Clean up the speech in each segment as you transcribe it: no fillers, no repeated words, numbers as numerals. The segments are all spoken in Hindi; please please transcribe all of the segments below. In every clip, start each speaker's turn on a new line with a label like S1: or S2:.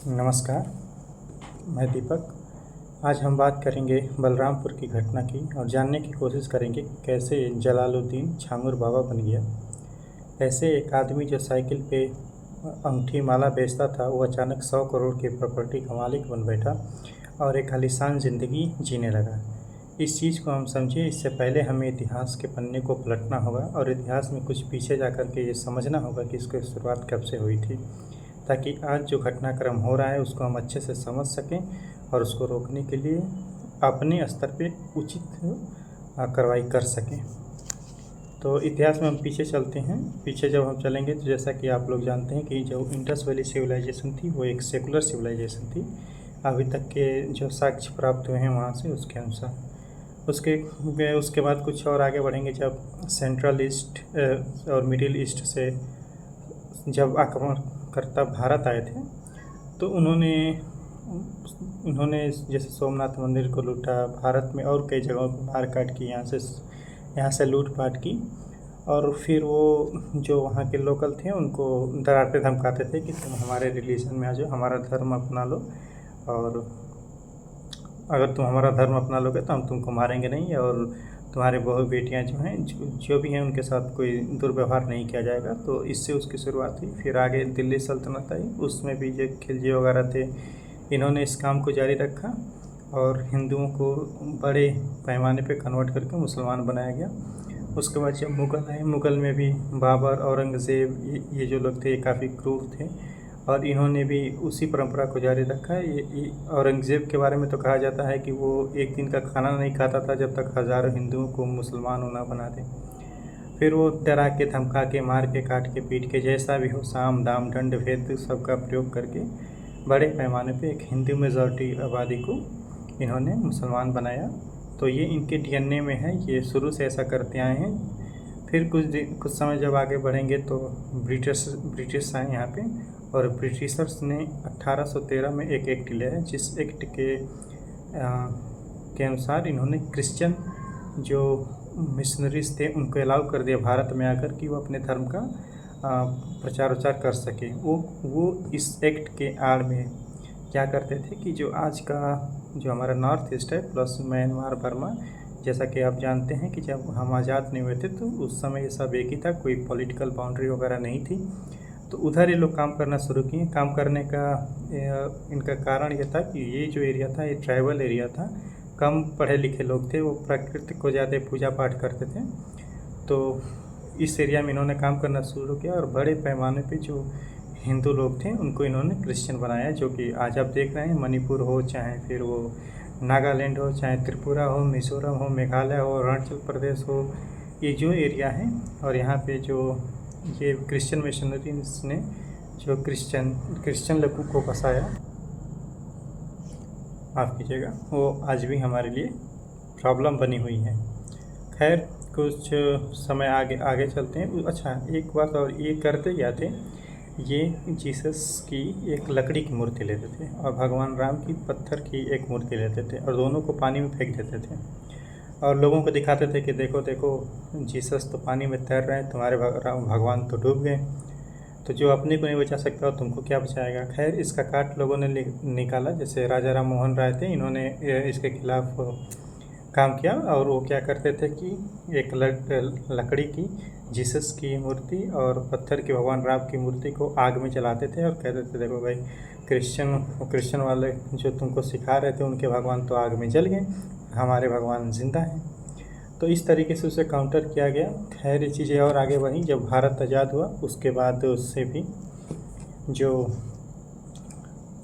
S1: नमस्कार, मैं दीपक। आज हम बात करेंगे बलरामपुर की घटना की और जानने की कोशिश करेंगे कि कैसे जलालुद्दीन छांगुर बाबा बन गया। ऐसे एक आदमी जो साइकिल पे अंगूठी माला बेचता था, वो अचानक 100 करोड़ की प्रॉपर्टी का मालिक बन बैठा और एक आलीशान ज़िंदगी जीने लगा। इस चीज़ को हम समझे, इससे पहले हमें इतिहास के पन्ने को पलटना होगा और इतिहास में कुछ पीछे जा कर के ये समझना होगा कि इसकी शुरुआत कब से हुई थी, ताकि आज जो घटनाक्रम हो रहा है उसको हम अच्छे से समझ सकें और उसको रोकने के लिए अपने स्तर पे उचित कार्रवाई कर सकें। तो इतिहास में हम पीछे चलते हैं। पीछे जब हम चलेंगे तो जैसा कि आप लोग जानते हैं कि जो इंडस वैली सिविलाइजेशन थी वो एक सेकुलर सिविलाइजेशन थी। अभी तक के जो साक्ष्य प्राप्त हुए हैं वहाँ से, उसके अनुसार उसके बाद कुछ और आगे बढ़ेंगे। जब सेंट्रल ईस्ट और मिडिल ईस्ट से जब आक्रमणकर्ता भारत आए थे तो उन्होंने जैसे सोमनाथ मंदिर को लूटा, भारत में और कई जगहों पर मार काट की, यहाँ से लूटपाट की। और फिर वो जो वहाँ के लोकल थे उनको डराते धमकाते थे कि तुम हमारे रिलीजन में आ जाओ, हमारा धर्म अपना लो, और अगर तुम हमारा धर्म अपना लोगे तो हम तुमको मारेंगे नहीं, और तुम्हारे बहू बेटियाँ जो हैं जो भी हैं उनके साथ कोई दुर्व्यवहार नहीं किया जाएगा। तो इससे उसकी शुरुआत हुई। फिर आगे दिल्ली सल्तनत आई, उसमें भी जो खिलजी वगैरह थे, इन्होंने इस काम को जारी रखा और हिंदुओं को बड़े पैमाने पे कन्वर्ट करके मुसलमान बनाया गया। उसके बाद जब मुग़ल आए, मुग़ल में भी बाबर, औरंगज़ेब, ये जो लोग थे ये काफ़ी क्रूर थे और इन्होंने भी उसी परंपरा को जारी रखा। ये औरंगज़ेब के बारे में तो कहा जाता है कि वो एक दिन का खाना नहीं खाता था जब तक हज़ारों हिंदुओं को मुसलमान ना बना दे। फिर वो डरा के, धमका के, मार के, काट के, पीट के, जैसा भी हो, साम दाम दंड भेद सबका प्रयोग करके बड़े पैमाने पे एक हिंदू मेजॉरिटी आबादी को इन्होंने मुसलमान बनाया। तो ये इनके डीएनए में है, ये शुरू से ऐसा करते आए हैं। फिर कुछ समय जब आगे बढ़ेंगे तो ब्रिटिश आए यहाँ पे, और ब्रिटिशर्स ने 1813 में एक एक्ट लिया है, जिस एक्ट के अनुसार इन्होंने क्रिश्चियन जो मिशनरीज थे उनको अलाउ कर दिया भारत में आकर कि वो अपने धर्म का प्रचार प्रचार कर सकें। वो इस एक्ट के आड़ में क्या करते थे कि जो आज का जो हमारा नॉर्थ ईस्ट है प्लस म्यांमार, बर्मा, जैसा कि आप जानते हैं कि जब हम आज़ाद नहीं हुए थे तो उस समय ये सब एक ही था, कोई पॉलिटिकल बाउंड्री वगैरह नहीं थी। तो उधर ये लोग काम करना शुरू किए। काम करने का इनका कारण ये था कि ये जो एरिया था ये ट्राइबल एरिया था, कम पढ़े लिखे लोग थे, वो प्रकृति को ज़्यादा पूजा पाठ करते थे। तो इस एरिया में इन्होंने काम करना शुरू किया और बड़े पैमाने पे जो हिंदू लोग थे उनको इन्होंने क्रिश्चियन बनाया, जो कि आज आप देख रहे हैं। मणिपुर हो, चाहे फिर वो नागालैंड हो, चाहे त्रिपुरा हो, मिज़ोरम हो, मेघालय हो, अरुणाचल प्रदेश हो, ये जो एरिया है, और यहाँ पे जो ये क्रिश्चियन मिशनरीज ने जो क्रिश्चियन लोगों को बसाया, माफ़ कीजिएगा, वो आज भी हमारे लिए प्रॉब्लम बनी हुई है। खैर, कुछ समय आगे चलते हैं। अच्छा, एक बात और, ये करते क्या थे, ये जीसस की एक लकड़ी की मूर्ति लेते थे और भगवान राम की पत्थर की एक मूर्ति लेते थे और दोनों को पानी में फेंक देते थे और लोगों को दिखाते थे कि देखो देखो, जीसस तो पानी में तैर रहे हैं, तुम्हारे भगवान तो डूब गए, तो जो अपने को नहीं बचा सकता और तुमको क्या बचाएगा। खैर, इसका काट लोगों ने निकाला। जैसे राजा राम मोहन राय थे, इन्होंने इसके खिलाफ काम किया और वो क्या करते थे कि एक लकड़ी की जीसस की मूर्ति और पत्थर के भगवान राम की मूर्ति को आग में जलाते थे और कहते थे देखो भाई, क्रिश्चियन वाले जो तुमको सिखा रहे थे उनके भगवान तो आग में जल गए, हमारे भगवान जिंदा हैं। तो इस तरीके से उसे काउंटर किया गया। खैर, ये चीज़ें और आगे बढ़ी। जब भारत आज़ाद हुआ उसके बाद उससे भी जो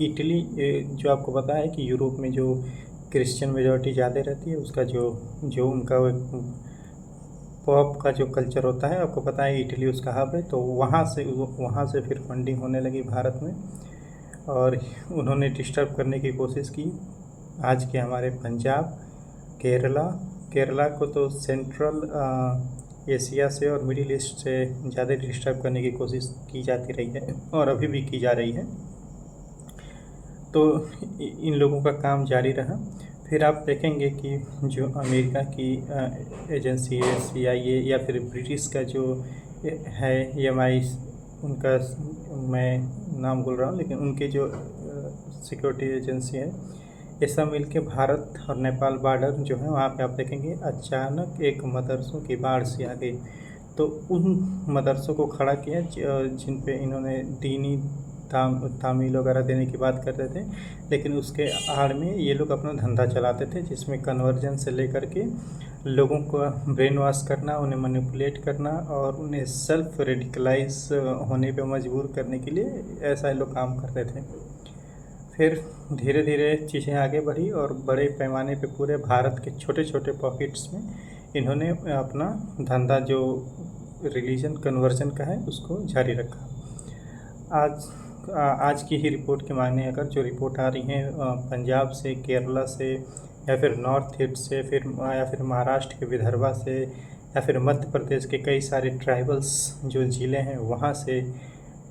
S1: इटली, जो आपको पता है कि यूरोप में जो क्रिश्चियन मेजॉरिटी ज़्यादा रहती है, उसका जो उनका पॉप का जो कल्चर होता है, आपको पता है इटली उसका हब है। तो वहाँ से फिर फंडिंग होने लगी भारत में और उन्होंने डिस्टर्ब करने की कोशिश की। आज के हमारे पंजाब, केरला को तो सेंट्रल एशिया से और मिडिल ईस्ट से ज़्यादा डिस्टर्ब करने की कोशिश की जाती रही है और अभी भी की जा रही है। तो इन लोगों का काम जारी रहा। फिर आप देखेंगे कि जो अमेरिका की एजेंसी है, CIA, या फिर ब्रिटिश का जो है EMI, उनका मैं नाम भूल रहा हूँ, लेकिन उनके जो सिक्योरिटी एजेंसी है, ये सब मिल के भारत और नेपाल बॉर्डर जो है वहाँ पे आप देखेंगे अचानक एक मदरसों की बाढ़ सी आ गई। तो उन मदरसों को खड़ा किया जिन पे इन्होंने दीनी तामील वगैरह देने की बात करते थे, लेकिन उसके आड़ में ये लोग अपना धंधा चलाते थे, जिसमें कन्वर्जन से लेकर के लोगों को ब्रेन वॉश करना, उन्हें मैनिपुलेट करना और उन्हें सेल्फ रेडिकलाइज होने पे मजबूर करने के लिए ऐसा ये लोग काम करते थे। फिर धीरे धीरे चीज़ें आगे बढ़ी और बड़े पैमाने पे पूरे भारत के छोटे छोटे पॉकेट्स में इन्होंने अपना धंधा जो रिलीजन कन्वर्जन का है उसको जारी रखा। आज की ही रिपोर्ट के माने अगर जो रिपोर्ट आ रही है पंजाब से, केरला से, या फिर नॉर्थ ईस्ट से, या फिर महाराष्ट्र के विदर्भा से, या फिर मध्य प्रदेश के कई सारे ट्राइबल्स जो ज़िले हैं वहाँ से,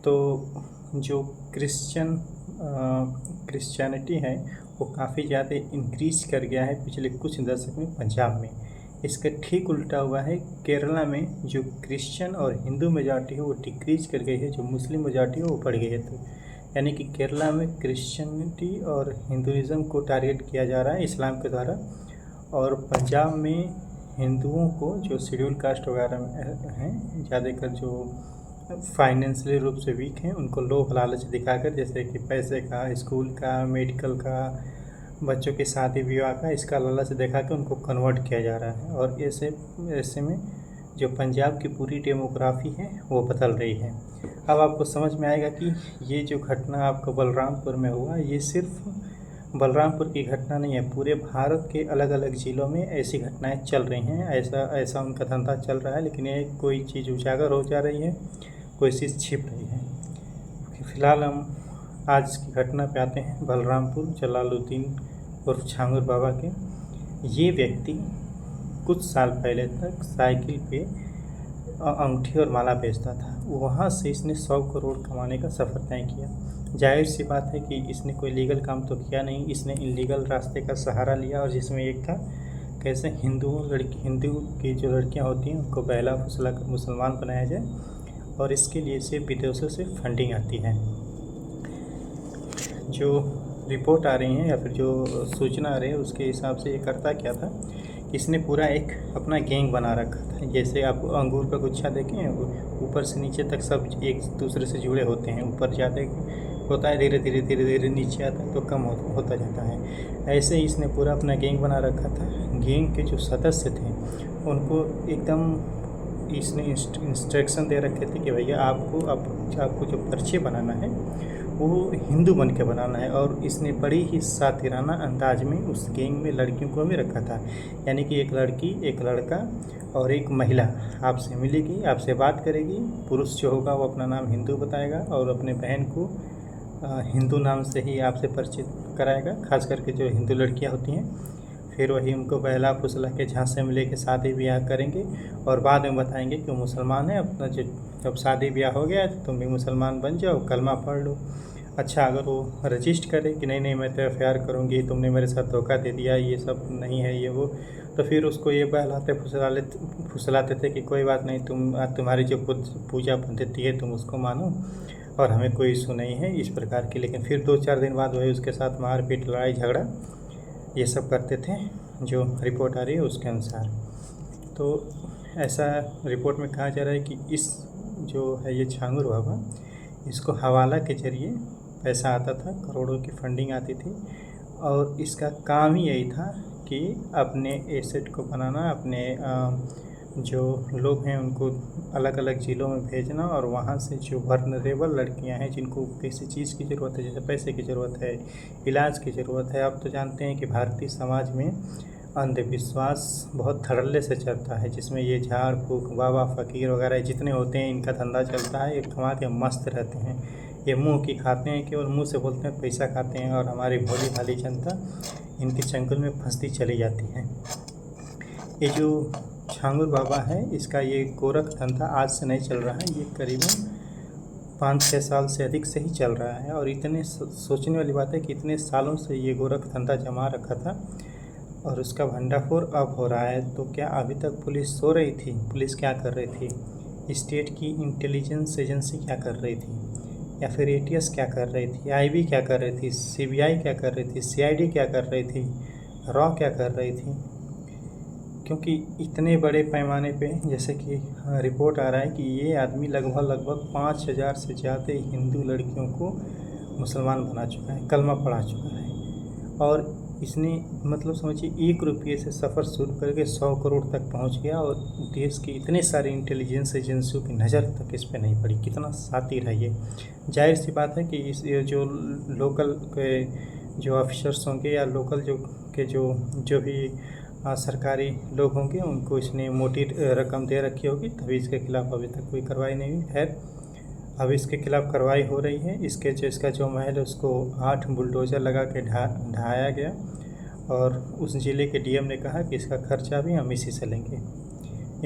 S1: तो जो क्रिश्चियनिटी है वो काफ़ी ज़्यादा इंक्रीज कर गया है पिछले कुछ दशक में पंजाब में। इसका ठीक उल्टा हुआ है केरला में, जो क्रिश्चियन और हिंदू मेजॉरिटी है वो डिक्रीज कर गई है, जो मुस्लिम मेजॉरिटी है वो बढ़ गई है। तो यानी कि केरला में क्रिश्चियनिटी और हिंदुइज़्म को टारगेट किया जा रहा है इस्लाम के द्वारा, और पंजाब में हिंदुओं को जो शेड्यूल कास्ट वगैरह हैं ज़्यादातर जो फाइनेंशियली रूप से वीक हैं उनको लोभ लालच दिखाकर, जैसे कि पैसे का, स्कूल का, मेडिकल का, बच्चों की शादी विवाह का, इसका लालच दिखा के उनको कन्वर्ट किया जा रहा है। और ऐसे में जो पंजाब की पूरी डेमोग्राफी है वो बदल रही है। अब आपको समझ में आएगा कि ये जो घटना आपको बलरामपुर में हुआ, ये सिर्फ बलरामपुर की घटना नहीं है, पूरे भारत के अलग अलग ज़िलों में ऐसी घटनाएं चल रही हैं। ऐसा उनका धंधा चल रहा है, लेकिन ये कोई चीज़ उजागर हो जा रही है, कोई चीज़ छिप रही है। फ़िलहाल हम आज की घटना पे आते हैं, बलरामपुर जलालुद्दीन उर्फ छांगुर बाबा के। ये व्यक्ति कुछ साल पहले तक साइकिल पे अंगूठी और माला बेचता था, वहाँ से इसने 100 करोड़ कमाने का सफ़र तय किया। जाहिर सी बात है कि इसने कोई लीगल काम तो किया नहीं, इसने इलीगल रास्ते का सहारा लिया, और जिसमें एक था कैसे हिंदू की जो लड़कियाँ होती हैं उनको बहला फुसला कर मुसलमान बनाया जाए, और इसके लिए से विदेशों से फंडिंग आती है। जो रिपोर्ट आ रही है या फिर जो सूचना आ रही है उसके हिसाब से ये करता क्या था, इसने पूरा एक अपना गैंग बना रखा था। जैसे आप अंगूर का गुच्छा देखें, ऊपर से नीचे तक सब एक दूसरे से जुड़े होते हैं, ऊपर ज़्यादा होता है, धीरे धीरे नीचे आता है तो कम होता जाता है। ऐसे ही इसने पूरा अपना गैंग बना रखा था। गैंग के जो सदस्य थे उनको एकदम इसने इंस्ट्रक्शन दे रखे थे कि भैया आपको जो पर्चे बनाना है वो हिंदू बन के बनाना है, और इसने बड़ी ही सातिराना अंदाज में उस गैंग में लड़कियों को भी रखा था। यानी कि एक लड़की, एक लड़का और एक महिला आपसे मिलेगी, आपसे बात करेगी, पुरुष जो होगा वो अपना नाम हिंदू बताएगा और अपने बहन को हिंदू नाम से ही आपसे परिचित कराएगा, खास करके जो हिंदू लड़कियां होती हैं। फिर वही उनको बहला फुसला के झांसे में लेके शादी ब्याह करेंगे, और बाद में बताएंगे कि वो मुसलमान है। अपना जब शादी ब्याह हो गया तो तुम भी मुसलमान बन जाओ, कलमा पढ़ लो। अच्छा, अगर वो रजिस्ट करे कि नहीं मैं तो एफ करूँगी, तुमने मेरे साथ धोखा दे दिया, ये सब नहीं है ये वो, तो फिर उसको ये बहलाते फुसलाते थे कि कोई बात नहीं, तुम्हारी जो पूजा पद्धति है तुम उसको मानो और हमें कोई इशू नहीं है, इस प्रकार की। लेकिन फिर 2-4 दिन बाद वही उसके साथ मारपीट, लड़ाई झगड़ा ये सब करते थे, जो रिपोर्ट आ रही है उसके अनुसार। तो ऐसा रिपोर्ट में कहा जा रहा है कि इस जो है ये छांगुर बाबा, इसको हवाला के ज़रिए पैसा आता था, करोड़ों की फंडिंग आती थी, और इसका काम ही यही था कि अपने एसेट को बनाना, अपने जो लोग हैं उनको अलग अलग ज़िलों में भेजना, और वहाँ से जो वर्नरेबल लड़कियां हैं जिनको किसी चीज़ की ज़रूरत है, जैसे पैसे की ज़रूरत है, इलाज की ज़रूरत है। आप तो जानते हैं कि भारतीय समाज में अंधविश्वास बहुत धड़ल्ले से चलता है, जिसमें ये झाड़ फूक, बाबा फ़कीर वगैरह जितने होते हैं इनका धंधा चलता है। ये कमा के मस्त रहते हैं, ये मुँह की खाते हैं, केवल मुँह से बोलते हैं पैसा खाते हैं, और हमारी भोली भाली जनता इनके चंगुल में फंसती चली जाती है। ये जो छांगुर बाबा है, इसका ये गोरख धंधा आज से नहीं चल रहा है, ये करीबन 5-6 साल से अधिक से ही चल रहा है। और इतने सोचने वाली बात है कि इतने सालों से ये गोरख धंधा जमा रखा था और उसका भंडाफोड़ अब हो रहा है। तो क्या अभी तक पुलिस सो रही थी? पुलिस क्या कर रही थी? स्टेट की इंटेलिजेंस एजेंसी क्या कर रही थी? या फिर एटीएस क्या कर रही थी, आईबी क्या कर रही थी, सीबीआई क्या कर रही थी, सीआईडी क्या कर रही थी, रॉ क्या कर रही थी। क्योंकि इतने बड़े पैमाने पे जैसे कि रिपोर्ट आ रहा है कि ये आदमी लगभग 5,000 से ज़्यादा हिंदू लड़कियों को मुसलमान बना चुका है, कलमा पढ़ा चुका है। और इसने मतलब समझिए 1 रुपये से सफ़र शुरू करके 100 करोड़ तक पहुंच गया, और देश की इतने सारी इंटेलिजेंस एजेंसियों की नज़र तक इस पे नहीं पड़ी। कितना शातिर है ये। जाहिर सी बात है कि इस ये जो लोकल के जो ऑफिसर्स होंगे या लोकल जो भी सरकारी लोग होंगे, उनको इसने मोटी रकम दे रखी होगी, तभी इसके खिलाफ़ अभी तक कोई कार्रवाई नहीं हुई। खैर, अब इसके खिलाफ़ कार्रवाई हो रही है। इसका जो महल है उसको 8 बुलडोज़र लगा के ढहाया गया, और उस ज़िले के डीएम ने कहा कि इसका खर्चा भी हम इसी से लेंगे।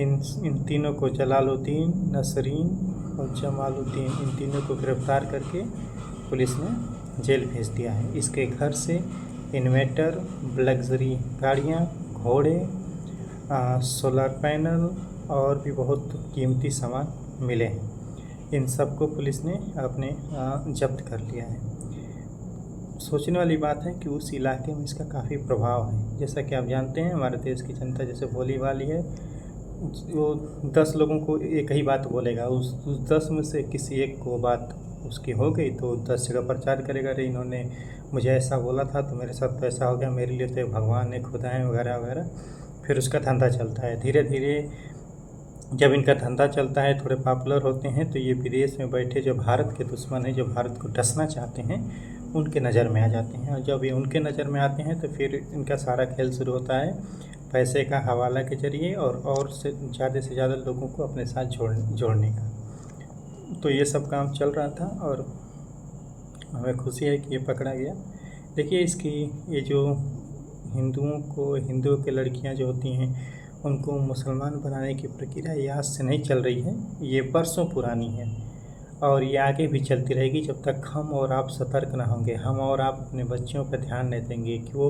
S1: इन तीनों को जलालुद्दीन, नसरीन और जमालुद्दीन, इन तीनों को गिरफ्तार करके पुलिस ने जेल भेज दिया है। इसके घर से इन्वेटर, लग्जरी गाड़ियाँ, घोड़े, सोलर पैनल और भी बहुत कीमती सामान मिले हैं। इन सब को पुलिस ने अपने जब्त कर लिया है। सोचने वाली बात है कि उस इलाके में इसका काफ़ी प्रभाव है। जैसा कि आप जानते हैं, हमारे देश की जनता जैसे भोली भाली है, वो 10 लोगों को एक ही बात बोलेगा, उस 10 में से किसी एक को बात उसकी हो गई तो 10 जगह प्रचार करेगा, अरे इन्होंने मुझे ऐसा बोला था तो मेरे साथ तो ऐसा हो गया, मेरे लिए तो भगवान ने खुदा है, वगैरह वगैरह। फिर उसका धंधा चलता है। धीरे धीरे जब इनका धंधा चलता है, थोड़े पॉपुलर होते हैं, तो ये विदेश में बैठे जो भारत के दुश्मन हैं, जो भारत को डसना चाहते हैं, उनके नज़र में आ जाते हैं। और जब ये उनके नज़र में आते हैं तो फिर इनका सारा खेल शुरू होता है पैसे का हवाला के ज़रिए, और से ज़्यादा लोगों को अपने साथ जोड़ने का। तो ये सब काम चल रहा था, और हमें खुशी है कि ये पकड़ा गया। देखिए, ये जो हिंदुओं की लड़कियां जो होती हैं, उनको मुसलमान बनाने की प्रक्रिया ये आज से नहीं चल रही है, ये बरसों पुरानी है, और ये आगे भी चलती रहेगी जब तक हम और आप सतर्क ना होंगे, हम और आप अपने बच्चियों पर ध्यान नहीं देंगे कि वो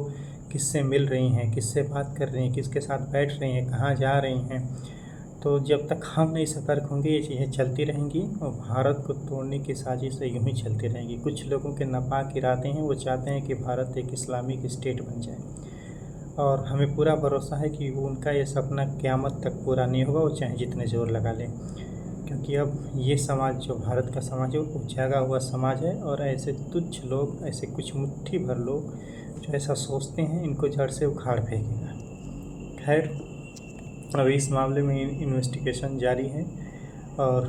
S1: किससे मिल रही हैं, किससे बात कर रही हैं, किसके साथ बैठ रही हैं, कहाँ जा रही हैं। तो जब तक हम नहीं सतर्क होंगे, ये चीज़ें चलती रहेंगी, और भारत को तोड़ने की साजिश यूँ ही चलती रहेंगी। कुछ लोगों के नापाक इरादे हैं, वो चाहते हैं कि भारत एक इस्लामिक स्टेट बन जाए, और हमें पूरा भरोसा है कि वो उनका ये सपना क़यामत तक पूरा नहीं होगा, वो चाहे जितने ज़ोर लगा लें। क्योंकि अब ये समाज जो भारत का समाज है, वो जागा हुआ समाज है, और ऐसे तुच्छ लोग, ऐसे कुछ मुट्ठी भर लोग जो ऐसा सोचते हैं, इनको जड़ से उखाड़ फेंकेगा। खैर, अभी इस मामले में इन्वेस्टिगेशन जारी है, और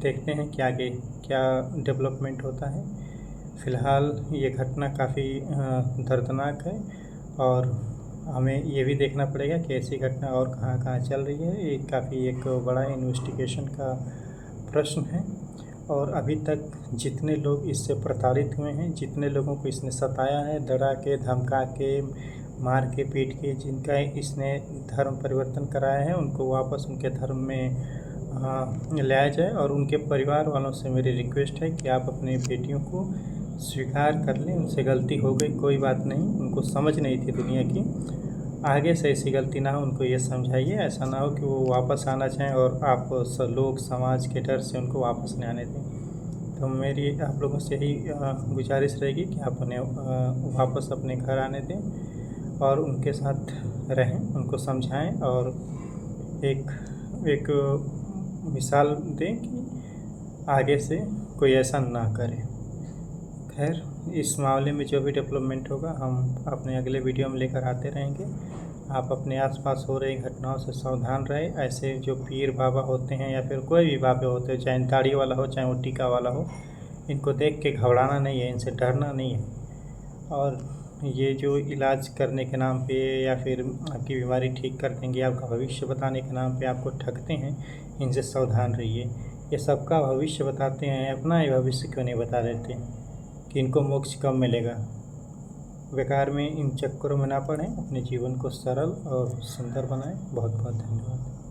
S1: देखते हैं कि आगे क्या डेवलपमेंट होता है। फ़िलहाल ये घटना काफ़ी दर्दनाक है, और हमें ये भी देखना पड़ेगा कि ऐसी घटना और कहाँ कहाँ चल रही है। ये काफ़ी एक बड़ा इन्वेस्टिगेशन का प्रश्न है, और अभी तक जितने लोग इससे प्रताड़ित हुए हैं, जितने लोगों को इसने सताया है, डरा के, धमका के, मार के, पीट के, जिनका इसने धर्म परिवर्तन कराया है, उनको वापस उनके धर्म में लाया जाए। और उनके परिवार वालों से मेरी रिक्वेस्ट है कि आप अपनी बेटियों को स्वीकार कर लें। उनसे गलती हो गई, कोई बात नहीं, उनको समझ नहीं थी दुनिया की। आगे से ऐसी गलती ना हो, उनको ये समझाइए। ऐसा ना हो कि वो वापस आना चाहें और आप लोग समाज के डर से उनको वापस नहीं आने दें। तो मेरी आप लोगों से यही गुजारिश रहेगी कि आप उन्हें वापस अपने घर आने दें, और उनके साथ रहें, उनको समझाएं, और एक मिसाल दें कि आगे से कोई ऐसा ना करे। खैर, इस मामले में जो भी डेवलपमेंट होगा, हम अपने अगले वीडियो में लेकर आते रहेंगे। आप अपने आसपास हो रही घटनाओं से सावधान रहें। ऐसे जो पीर बाबा होते हैं, या फिर कोई भी बाबा होते हैं, चाहे दाढ़ी वाला हो, चाहे वो टीका वाला हो, इनको देख के घबराना नहीं है, इनसे डरना नहीं है। और ये जो इलाज करने के नाम पे, या फिर आपकी बीमारी ठीक कर देंगे, आपका भविष्य बताने के नाम पे आपको ठगते हैं, इनसे सावधान रहिए। ये सबका भविष्य बताते हैं, अपना ही भविष्य क्यों नहीं बता देते कि इनको मोक्ष कब मिलेगा। बेकार में इन चक्करों में ना पड़ें, अपने जीवन को सरल और सुंदर बनाएं। बहुत बहुत धन्यवाद।